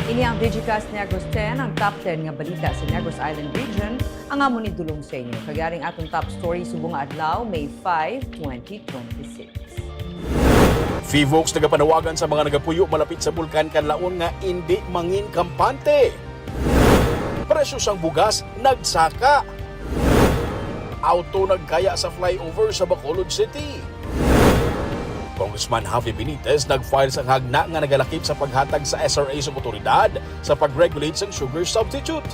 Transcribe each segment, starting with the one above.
Ini ang Digicast Negros X, ang top 10 nga balita sa Negros Island Region, ang amon ni dulong sa inyo. Kagaring atong top story subong nga adlaw, May 5, 2026. FIVOX nagapanawagan sa mga nagapuyo malapit sa bulkan Kanlaon nga hindi mangin kampante. Presyo sang bugas nagsaka. Auto nagkaya sa flyover sa Bacolod City. Congressman Javi Benitez nag-file sa hagna nga nagalakip sa paghatag sa SRA sa otoridad sa pag-regulate sa sugar substitute.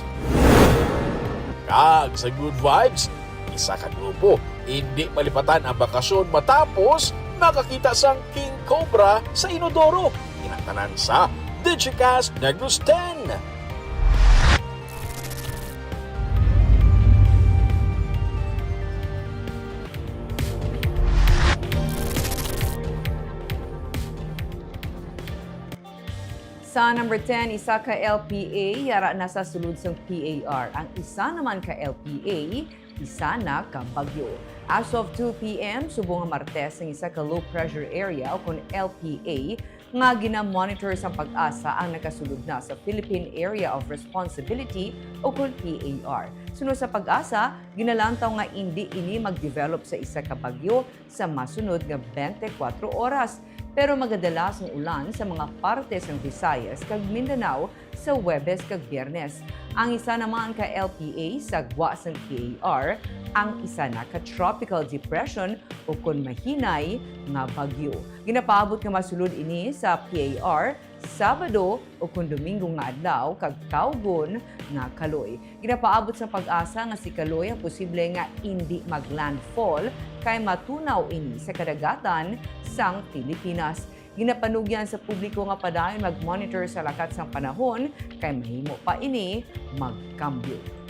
Kag sa good vibes, isa ka grupo hindi malipatan ang bakasyon matapos nakakita sang King Cobra sa inodoro. Inatanan sa Digicast Negros X. Sa number 10, isa ka LPA, yara na sa sulod sang PAR. Ang isa naman ka LPA, isa na ka bagyo. As of 2 p.m., subong nga Martes, ang isa ka low pressure area o kung LPA, nga gina-monitor sa pag-asa ang nakasulod na sa Philippine Area of Responsibility o kung PAR. Sunod sa pag-asa, ginalantaw nga hindi ini mag-develop sa isa ka bagyo sa masunod nga 24 oras. Pero magadalas ang ulan sa mga partes ng Visayas kag Mindanao sa Huwebes kag Biyernes. Ang isa naman ka LPA sa gwa sang PAR, ang isa na ka tropical depression o kun mahinay nga bagyo. Ginapaabot nga masulod ini sa PAR Sabado o kun Domingo nga adlaw kag Kaugon nga Kaloy. Ginapaabot sa pag-asa nga si Kaloy ang posible nga hindi maglandfall kay matunaw ini sa kadagatan sang Pilipinas. Ginapanugyan sa publiko nga padayon mag-monitor sa lakat sang panahon kay mahimo pa ini magkambyo.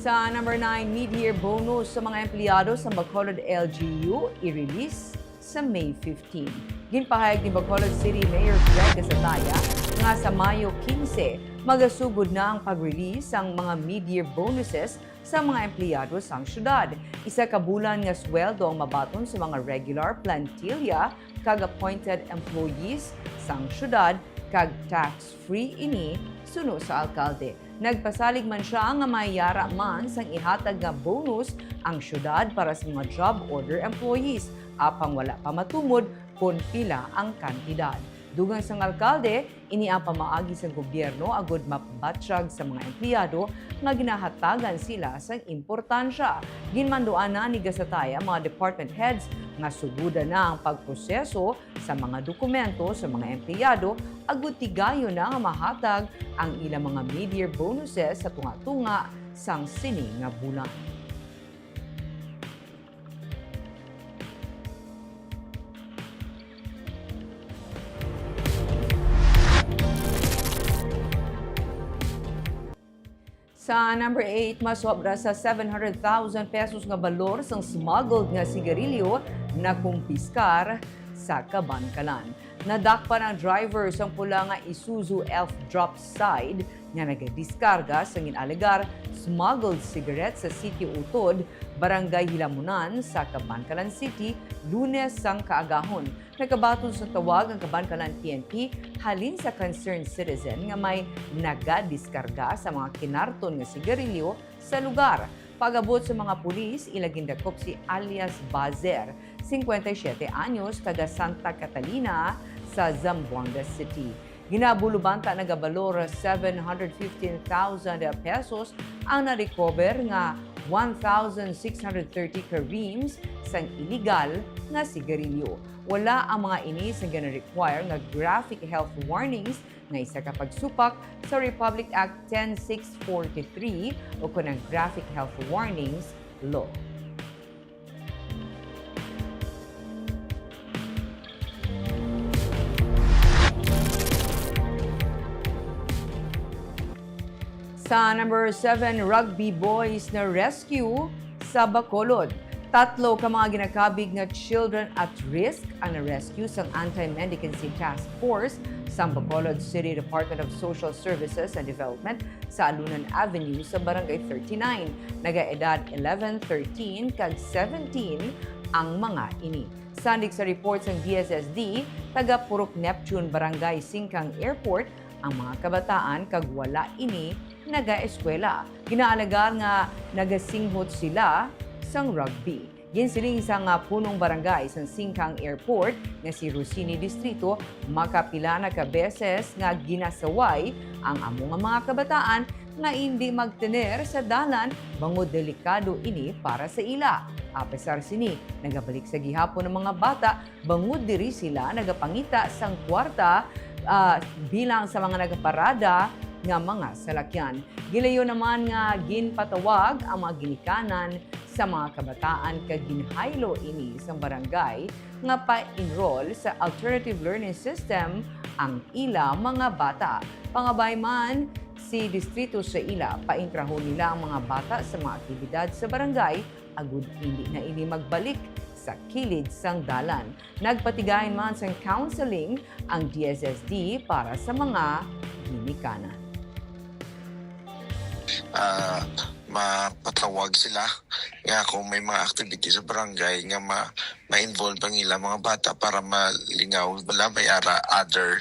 Sa number 9, mid-year bonus sa mga empleyado sa Bacolod LGU i-release sa May 15. Ginpahayag ni Bacolod City Mayor Greg Gasataya nga sa Mayo 15, magasugod na ang pag-release ang mga mid-year bonuses sa mga empleyado sang syudad. Isa ka bulan nga sweldo ang mabaton sa mga regular plantilla kag appointed employees sang syudad kag tax-free ini suno sa alkalde. Nagpasalig man siya nga mayara man sang ihatag nga bonus ang syudad para sa mga job order employees apang wala pa matumod kung pila ang kantidad. Dugang sang alkalde, ini ang pamaagi sa gobyerno agod mapabatsyag sa mga empleyado nga ginahatagan sila sang importansya. Ginmanduan na ni Gasataya mga department heads nga sugudan na ang pagproseso sa mga dokumento sa mga empleyado agud tigayo na nga mahatag ang ilang mga mid-year bonuses sa tunga-tunga sang sini nga bulan. Sa number 8, masobra sa 700,000 pesos nga balor sang smuggled nga sigarilyo na kumpiskar sa Kabankalan. Nadakpan ang driver sang pula nga Isuzu Elf drop side nga nagadiskarga sa ginalegar smuggled cigarettes sa City Utod, Barangay Hilamunan sa Kabankalan City, Lunes sang kaagahon. Nagkabaton sa tawag ang Kabankalan PNP halin sa concerned citizen nga may nagadiskarga sa mga kinarton nga sigarilyo sa lugar. Pag-abot sa mga pulis, ilagindakop si alias Bazer, 57 anyos, taga Santa Catalina sa Zamboanga City. Ginabulubanta nagabalor 715,000 pesos ang na-recover nga 1,630 ka reams sang illegal nga sigarilyo. Wala ang mga inis nga gana-require nga graphic health warnings nga isa ka pagsupak sa Republic Act 10643 o kunang Graphic Health Warnings Law. Sa number 7, rugby boys na rescue sa Bacolod. Tatlo ka mga ginakabig nga children at risk ang na-rescue sa Anti-Mendicancy Task Force sa Bacolod City Department of Social Services and Development sa Alunan Avenue sa Barangay 39. Nagaedad 11, 13 kag 17 ang mga ini. Sandig sa reports ng DSSD, taga Purok Neptune Barangay Singkang Airport, ang mga kabataan kag wala ini naga-eskwela. Ginaalagar nga nagasinghot sila sang rugby. Ginsiling isang punong barangay sa Singkang Airport nga si Rosini Distrito, makapila na ka beses nga ginasaway ang among mga kabataan nga hindi magtener sa dalan bangod delikado ini para sa ila. Apesar sini, nagabalik sa gihapon ng mga bata, bangod diri sila nagapangita sang kwarta bilang sa mga nagaparada nga mga salakyan. Gilayo naman nga ginpatawag ang mga ginikanan sa mga kabataan kag ginhaylo ini sa barangay nga pa-enroll sa alternative learning system ang ila mga bata. Pangabay man si distrito sa ila, paintrahon nila ang mga bata sa mga aktibidad sa barangay agud hindi na ini magbalik sa kilid sang dalan. Nagpatigayon man sang counseling ang DSSD para sa mga ginikanan. Mapatawag sila nga kung may mga activity sa barangay nga ma-involve ang ilang mga bata para malingaw wala may other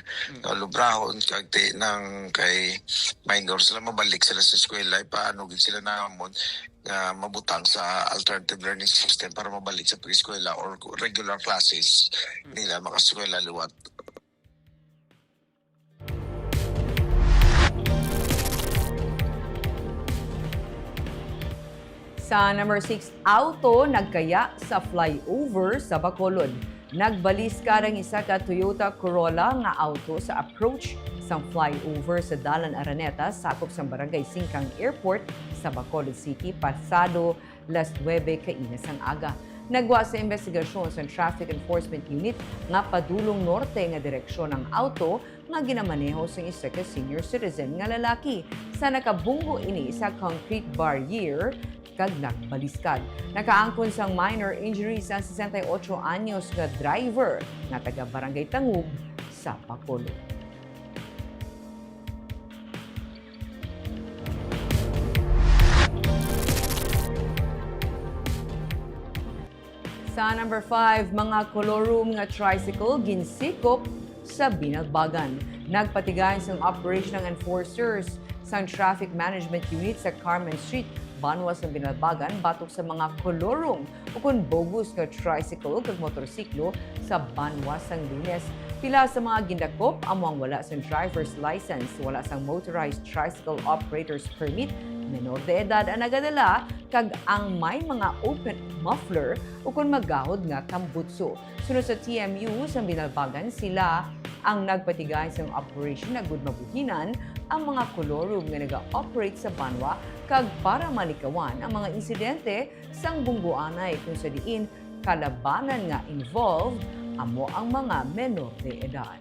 lubrahon kagti ng kay minor sila mabalik sila sa eskwela paano gid sila namon nga mabutang sa alternative learning system para mabalik sa pag-eskwela or regular classes nila makaskwela liwat. Sa number 6, auto nagkaya sa flyover sa Bacolod. Nagbalis karang isa ka Toyota Corolla nga auto sa approach sa flyover sa Dalan Araneta sakop sa Barangay Singkang Airport sa Bacolod City pasado las 9 kainas ang aga. Nagwa sa investigasyon sa Traffic Enforcement Unit nga padulong norte nga direksyon ng auto nga ginamaneho sa isa ka senior citizen nga lalaki. Sa nakabunggo ini sa concrete barrier kag nagbaliskad. Nakaangkon sang minor injuries ang 68 anyos nga driver nga taga Barangay Tangub sa Bacolod. Sa number 5, mga kolorum nga tricycle ginsikop sa Binalbagan. Nagpatigayon sa operation ng enforcers sa Traffic Management Unit sa Carmen Street, Banwas ng Binalbagan batok sa mga kolorum o kung bogus nga tricycle kag motorsiklo sa Banwas ng Lunes. Pila sa mga gindakop among wala sa driver's license, wala sang motorized tricycle operator's permit, menor de edad ang nagadala kag ang may mga open muffler o kung magahod nga tambutso. Sunod sa TMU sa Binalbagan, sila ang nagpatigay sa operation na good mabuhinan ang mga kolorum nga nag-operate sa Banwa kag para malikawan ang mga insidente sang bungguanay kung sa diin kalabanan nga involved amo ang mga menor de edad.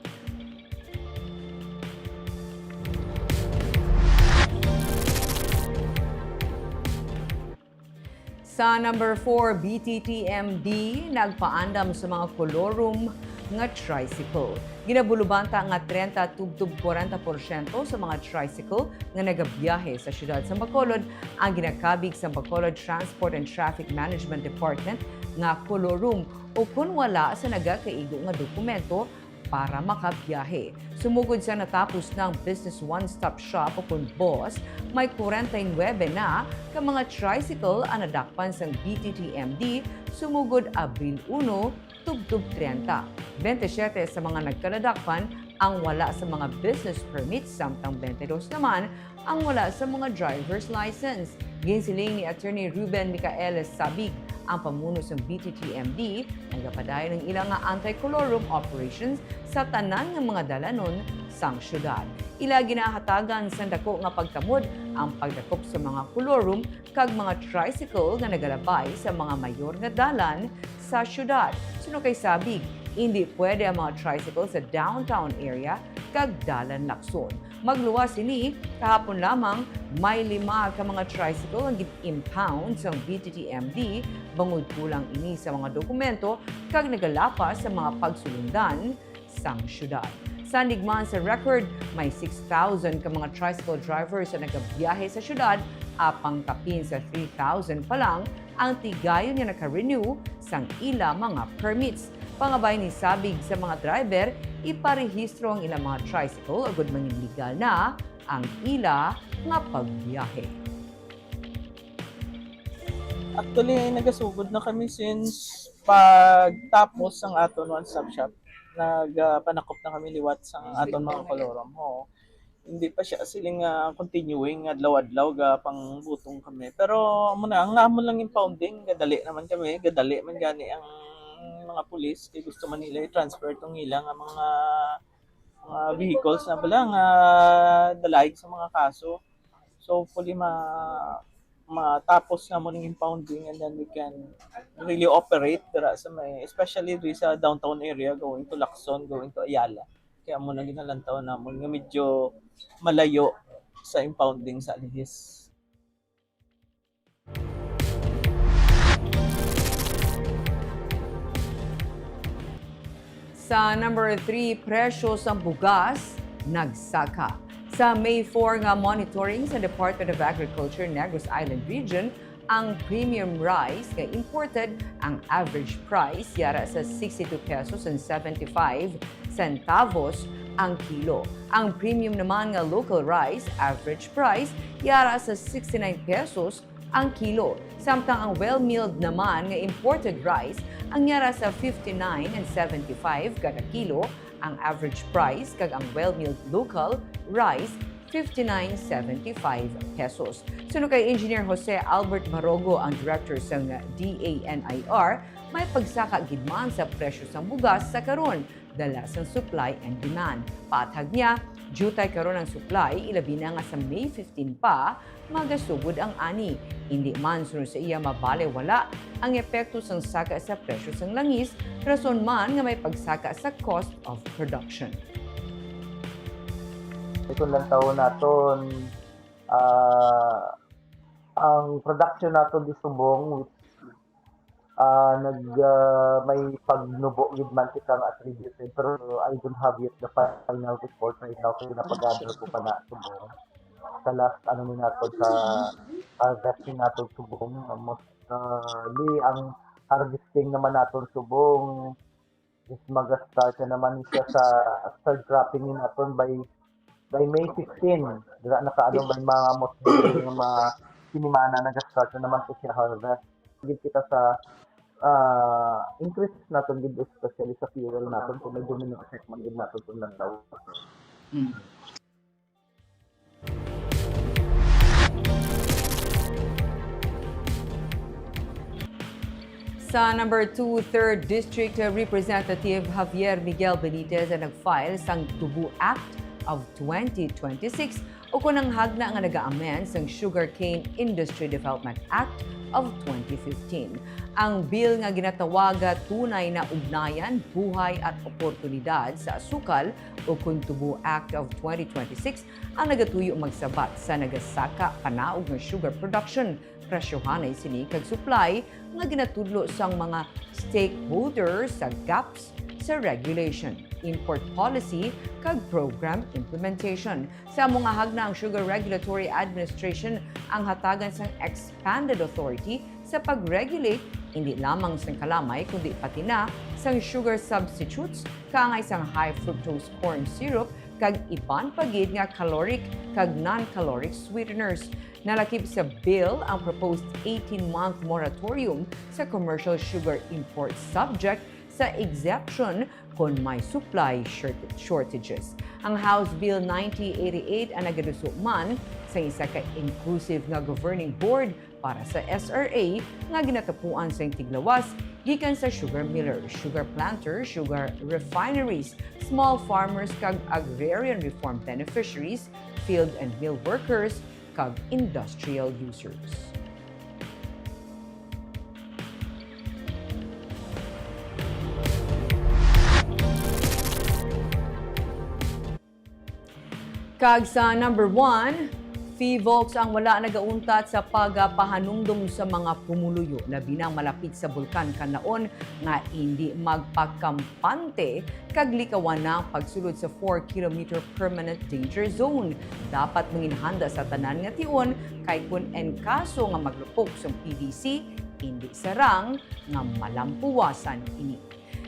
Sa number 4, BTTMD nagpaandam sa mga kolorum nga tricycle. Ginabulubanta nga 30 tubtub 40% sa mga tricycle nga nagabiyahe sa siyudad sa Bacolod ang ginakabig sa Bacolod Transport and Traffic Management Department nga kolorum o kung wala sa nagakaigo nga dokumento para makabiyahe. Sumugod sa natapos ng Business One-Stop Shop o kung BOSS, may 49 na ka mga tricycle ang nadakpan sa BTTMD sumugod Abril 1, tubtub 30. 27 sa mga nagkaladakpan ang wala sa mga business permits, samtang 22 naman ang wala sa mga driver's license. Ginsiling ni Attorney Ruben Micaeles Sabig, ang pamuno sa BTTMD, nagapadayon ng ilang anti-colorum operations sa tanan ng mga dalanon sang syudad. Ila ginahatagan sa dako nga pagtamod ang pagdakop sa mga colorum kag mga tricycle nga nagalabay sa mga mayor nga dalan sa syudad. Suno kay Sabig, hindi pwede ang mga tricycle sa downtown area kag dalan Lacson. Magluwas ini, kahapon lamang may 5 ka mga tricycle ang gid-impound sa BTTMD bangod kulang ini sa mga dokumento kag nagalapas sa mga pagsulundan sang syudad. Sa nigmaan sa record, may 6,000 ka mga tricycle drivers na nagabiyahe sa syudad, apang kapin sa 3,000 pa lang ang tigayon niya naka-renew sang ila mga permits. Pangabay ni sabig sa mga driver, iparehistro ang ilang mga tricycle agud mangin legal na ang ila nga pagbiyahe. Actually, nagasugod na kami since pagtapos ang aton one-stop shop. Nagpanakop na kami liwat sa aton mga kolorom. Oo. Hindi pa siya siling continuing adlaw-adlaw ga pangbutong kami. Pero muna ang namon lang impounding, gadali naman kami, gadali man gani ang mga pulis kay gusto man nila i-transfer tong ilang mga vehicles na bala nga dalaig sa mga kaso. So hopefully matapos na mo ng impounding and then we can really operate dira sa may, especially sa downtown area going to Lacson, going to Ayala. Kaya mo na ginalantaw na mo nga medyo malayo sa impounding sa Alihis. Sa number 3, presyo sa bugas nagsaka. Sa May 4 nga monitoring sa Department of Agriculture Negros Island Region, ang premium rice nga imported, ang average price yara sa 62 pesos and 75 centavos ang kilo. Ang premium naman nga local rice, average price yara sa 69 pesos ang kilo. Samtang ang well-milled naman nga imported rice ang yara sa 59 and 75 kada kilo, ang average price kag ang well-milled local rice 59.75 pesos. Suno kay Engineer Jose Albert Marogo, ang director sa DANIR, may pagsaka gid man sa presyo sa bugas sa karon dala sa supply and demand. Patag niya, jutay karon ang supply, ilabi na nga sa May 15 pa, magasugod ang ani. Hindi man sunod sa iya mabale-wala ang epekto sang saka sa presyo sang langis, rason man nga may pagsaka sa cost of production. Ito lang taon naton ang production naton di subong may pagnubo gid man kitang attributed, pero I don't have yet the final report right now kaya napag-gather ko pa na subong sa last ni nato sa harvesting nato subong. Ang harvesting naman naton subong is mag-start na naman siya sa start dropping ni naton by May 15. Dira na kaadong by mga mostly mga sinimana nag-start na naman po siya harvest. Gid kita sa increase natin gid especially sa fuel natin kung may domino effect man gid natin kung lang daw. Sa number 2, 3rd District Representative Javier Miguel Benitez ang nag-file sang Tubo Act of 2026 o kunang hagna nga naga-amend sang Sugarcane Industry Development Act of 2015. Ang bill nga ginatawaga tunay na ugnayan, buhay at oportunidad sa asukal o Tubo Act of 2026 ang nagatuyo magsabat sa nagasaka panaog ng sugar production, presyohanay sini kag supply nga ginatudlo sang mga stakeholders sa gaps sa regulation, import policy kag program implementation. Sa mga hagna ang Sugar Regulatory Administration ang hatagan sang expanded authority sa pag-regulate hindi lamang sang kalamay kundi pati na sang sugar substitutes kaangay sang high fructose corn syrup kag iban pagid nga caloric kag non-caloric sweeteners. Nalakip sa bill ang proposed 18-month moratorium sa commercial sugar import subject sa exemption kung may supply shortages. Ang House Bill 9088 ang nagaduso man sa isa ka inclusive nga governing board para sa SRA nga ginatapuan sa tiglawas gikan sa sugar millers, sugar planters, sugar refineries, small farmers kag agrarian reform beneficiaries, field and mill workers kag industrial users. Kag sa number 1, Fivolks ang wala nagauntat sa pagapahanumdum sa mga pumuluyo labi nang malapit sa bulkan Kanlaon nga hindi magpakampante kag likawan na pagsulod sa 4-kilometer permanent danger zone. Dapat manginhanda sa tanan nga tion kay kun en kaso nga maglupok sa PDC hindi sarang nga malampuwasan ini.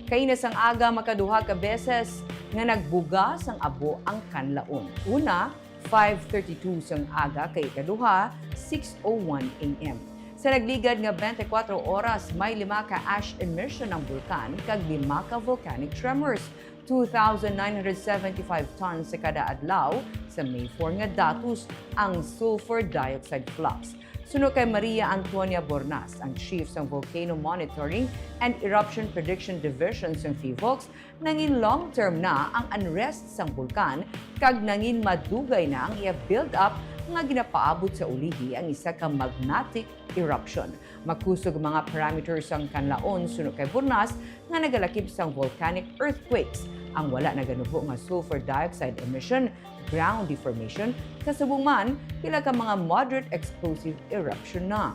Kainas ang aga makaduha ka beses nga nagbugas ang abo ang Kanlaon. Una, 5:32 sang aga kay ikaduha, 6:01 a.m. Sa nagligad nga 24 oras, may 5 ka ash emission ng bulkan kag 5 ka volcanic tremors. 2,975 tons sa kada adlaw sa May 4 nga datos ang sulfur dioxide flux. Suno kay Maria Antonia Bornas, ang Chief sa Volcano Monitoring and Eruption Prediction Division sa Fivolks, nangin long-term na ang unrest sa bulkan kag nangin madugay na ang build up nga ginapaabot sa ulihi ang isa ka magmatic eruption. Makusog mga parameters ang Kanlaon suno kay Bornas nga nagalakip sang volcanic earthquakes. Ang wala naganubo nga sulfur dioxide emission, ground deformation, kasubong man pila ka mga moderate explosive eruption na.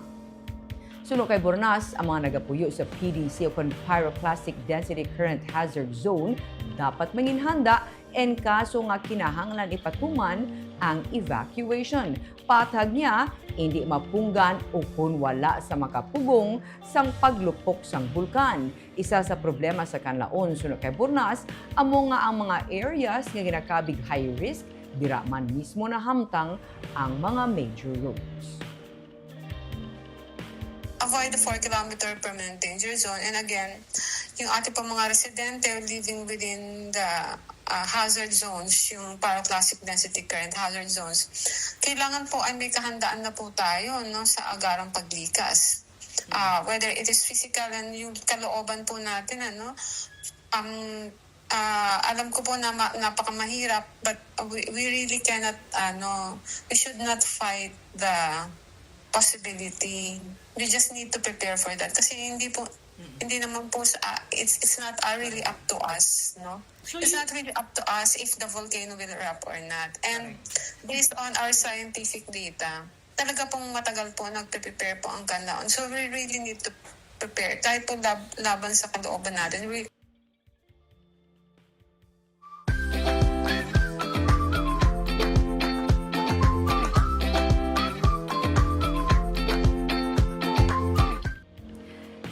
Suno kay Bornas, ang mga nagapuyo sa PDC o pyroclastic density current hazard zone dapat manginhanda en kaso nga kinahanglan ipatuman ang evacuation. Patag niya, hindi mapunggan o kung wala sa makapugong sang paglupok sang bulkan. Isa sa problema sa Kanlaon suno kay Bornas, amo nga ang mga areas nga ginakabig high risk, dira man mismo na hamtang ang mga major roads. Avoid the 4-kilometer permanent danger zone. And again, yung ating pang mga residente living within the hazard zones, yung pyroclastic density current hazard zones, kailangan po ay may kahandaan na po tayo no, sa agarang paglikas. Whether it is physical and yung kalooban po natin, alam ko po na napakamahirap, but we really cannot, we should not fight the possibility. We just need to prepare for that. Kasi hindi naman po, it's not really up to us, no? So it's not really up to us if the volcano will erupt or not. And based on our scientific data, talaga pong matagal po nagpe-prepare po ang Kanlaon. So we really need to prepare. Kahit po laban sa kalooban natin,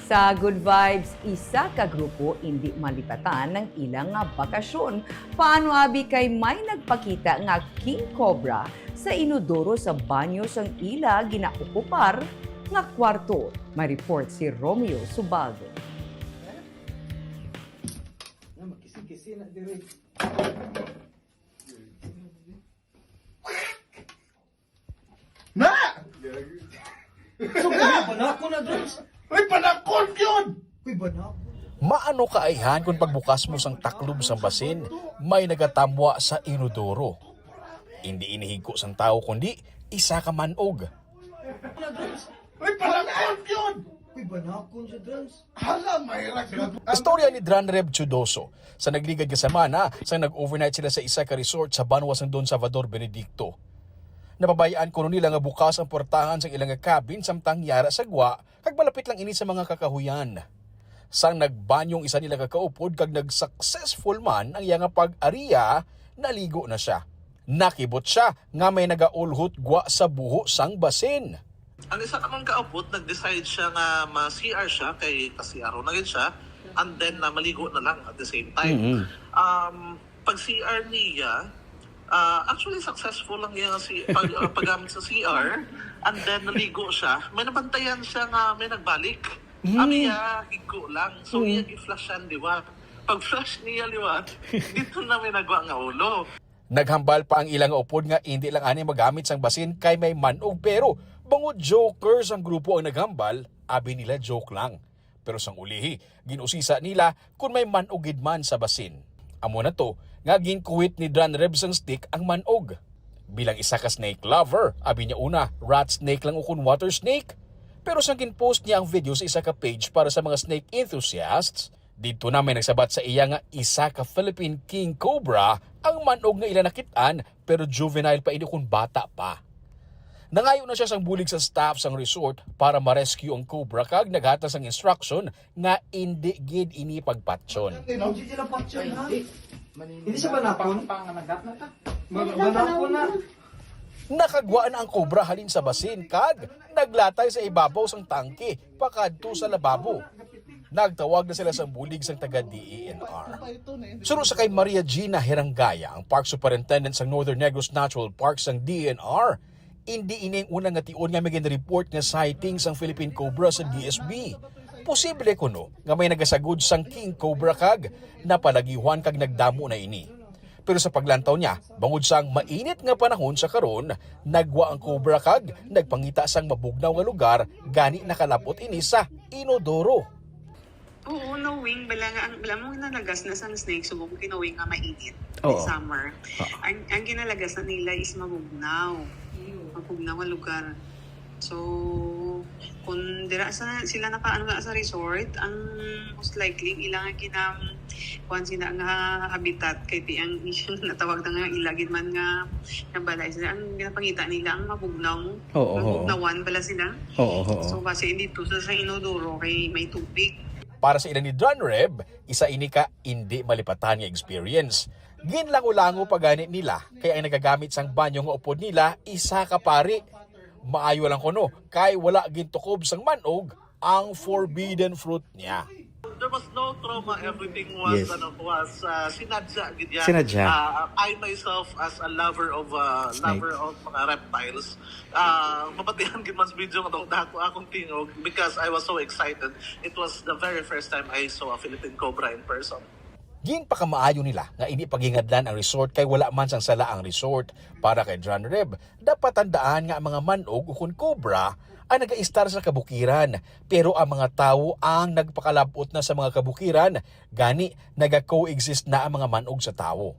Sa Good Vibes, isa ka grupo hindi malipatan ng ilang nga bakasyon. Paano abi kay may nagpakita nga king cobra sa inodoro sa banyo sang ila ginaokupar nga kwarto. May report si Romeo Subaldo. Na! So, panakon na, Drums! Ay, panakon yun! Uy, banakon. Maano kaayhan kung pagbukas mo sang taklob sang basin, may nagatamwa sa inodoro. Hindi inihigko sang tao kundi isa ka manog. Ay, panakon yun! Uy, banakon siya, Drums. Hala, may ragat. Istorya ni Dranreb Chudoso sa nagligad ka semana sa nag-overnight sila sa isa ka resort sa Banwa sang Don Salvador Benedicto. Napabayaan ko nila nga bukas ang portahan sa ilang cabin samtang yara sa gwa kag malapit lang ini sa mga kakahuyan. Sang nagbanyong isa nila kakaupod kag nag-successful man ang iyang pag-ariya, naligo na siya. Nakibot siya nga may nagaulhot gwa sa buho sang basin. Ang isa namang kaupod, nag-decide siya nga ma-CR siya kasi araw na rin siya and then maligo na lang at the same time. Pag CR niya, actually successful lang yung paggamit sa CR and then naligo siya. May nabantayan siya nga may nagbalik. Ami higo lang. So iya i-flash siya liwat. Pag flash niya liwat, dito na may nagwa nga ulo. Naghambal pa ang ilang upod nga hindi lang ani magamit sang basin kay may manog pero bangod jokers ang grupo ang naghambal, abi nila joke lang. Pero sang ulihi, ginusisa nila kung may manog man sa basin. Amo na to, nga ginkuwit ni Dranreb sang stick ang manog. Bilang isa ka snake lover, abi niya una, rat snake lang o kun water snake. Pero sang ginpost niya ang video sa isa ka page para sa mga snake enthusiasts, dito na may nagsabat sa iya nga isa ka Philippine King Cobra ang manog nga ila nakitaan pero juvenile pa ini kun bata pa. Nangayo na siya sang bulig sa staff sang resort para ma-rescue ang cobra kag naghatag sang instruction nga hindi gid ini pagpatsyon. Hindi sila patsyon, ha? Hindi siya banapon? Panganagap na ta. Banapon na. Nakagwa na ang cobra halin sa basin kag naglatay sa ibabaw sang tangke pakadto sa lababo. Nagtawag na sila sa bulig sang taga DENR. Suro sa kay Maria Gina Herangaya, ang Park Superintendent sa Northern Negros Natural Park sang DENR, hindi ining unang nga tion nga may report nga sighting sang Philippine Cobra sa DSB. Posible kuno nga may nagasagod sang King Cobra kag napalagiwan kag nagdamo na ini. Pero sa paglantaw niya, bangod sang mainit nga panahon sa karon, nagwa ang cobra kag nagpangita sang mabugnaw nga lugar gani nakalapot ini sa inodoro. Oo, knowing, bala mo nalagas na sa snake, so kung kinawing nga mainit Oo. summer. Ang ginalagas na nila is mabugnaw. Mabugnaw nga lugar. So, kung dira sila nakaano nga sa resort, ang most likely ilang kuan sila nga habitat kay ti ang issue natawag na nga ilagid man nga balay sila ang ginapangita nila ang mabugnaw. Mabugnawan bala sila. So kasi hindi to sa inodoro kay may tubig. Para sa ilan ni John Reb, isa ini ka hindi malipatan nga experience. Ginlango-lango pagani nila kaya ang nagagamit sang banyo nga upod nila isa ka pari. Maayo lang kuno kay wala gintukob sang manog ang forbidden fruit niya. There was no trauma. Everything was sinadya. Sinadya. I myself, as a lover of mga reptiles, mapatihan gid mas video nga akong tingog because I was so excited. It was the very first time I saw a Philippine cobra in person. Ginpakamaayo nila nga hindi pagingadlan ang resort kay wala man sang sala ang resort. Para kay John Reb, dapat tandaan nga ang mga manog ukon cobra ang nag-aistar sa kabukiran. Pero ang mga tao ang nagpakalabot na sa mga kabukiran, gani naga-coexist na ang mga manog sa tao.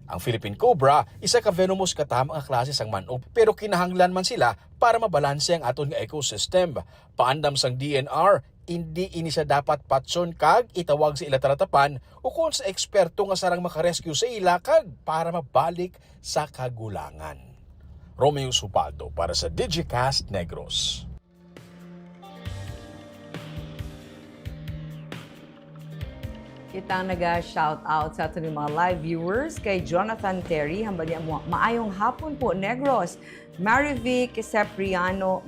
Ang Philippine Cobra, isa ka venomous katamang klase sang manog pero kinahanglan man sila para mabalanse ang aton nga ecosystem. Paandam sang DNR, hindi ini siya dapat patson kag itawag sa ila taratapan o kung sa eksperto nga sarang makarescue sa ila kag para mabalik sa kagulangan. Romeo Supaldo para sa Digicast Negros. Kitang naga-shout out sa ating mga live viewers kay Jonathan Terry, hambal niya mo, maayong hapon po Negros. Marvi Cipriano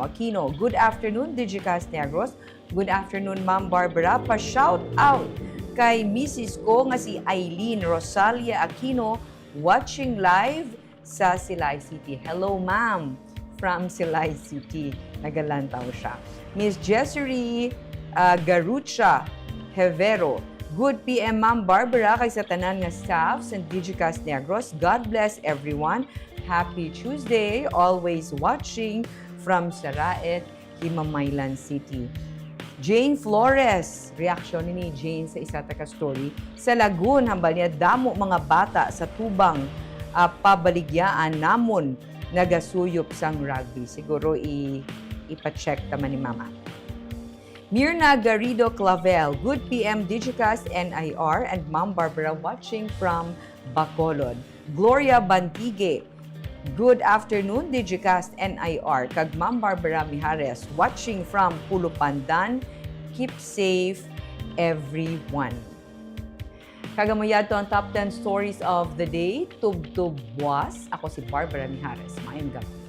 Aquino, good afternoon Digicast Negros. Good afternoon Ma'am Barbara. Pa-shout out kay Mrs. ko nga si Eileen Rosalia Aquino watching live sa Silay City. Hello ma'am from Silay City. Nagalantaw siya. Miss Jessery Garucha Hevero. Good PM Ma'am Barbara kay sa tanan nga staff sa Digicast Negros. God bless everyone. Happy Tuesday. Always watching from Saraet, Himamaylan City. Jane Flores, reaksyon ni Jane sa isa taka story. Sa Lagoon, hambal niya, damo mga bata sa tubang pabaligyaan namon nagasuyop sang rugby. Siguro ipa-check taman ni Mama. Mirna Garrido Clavel, good PM Digicast NIR and Ma'am Barbara watching from Bacolod. Gloria Bantige, good afternoon Digicast NIR kag Ma'am Barbara Mijares watching from Pulupandan. Keep safe everyone. Kagamuyato ang top 10 stories of the day. Tub-tub was. Ako si Barbara Mijares. Mayang gabi.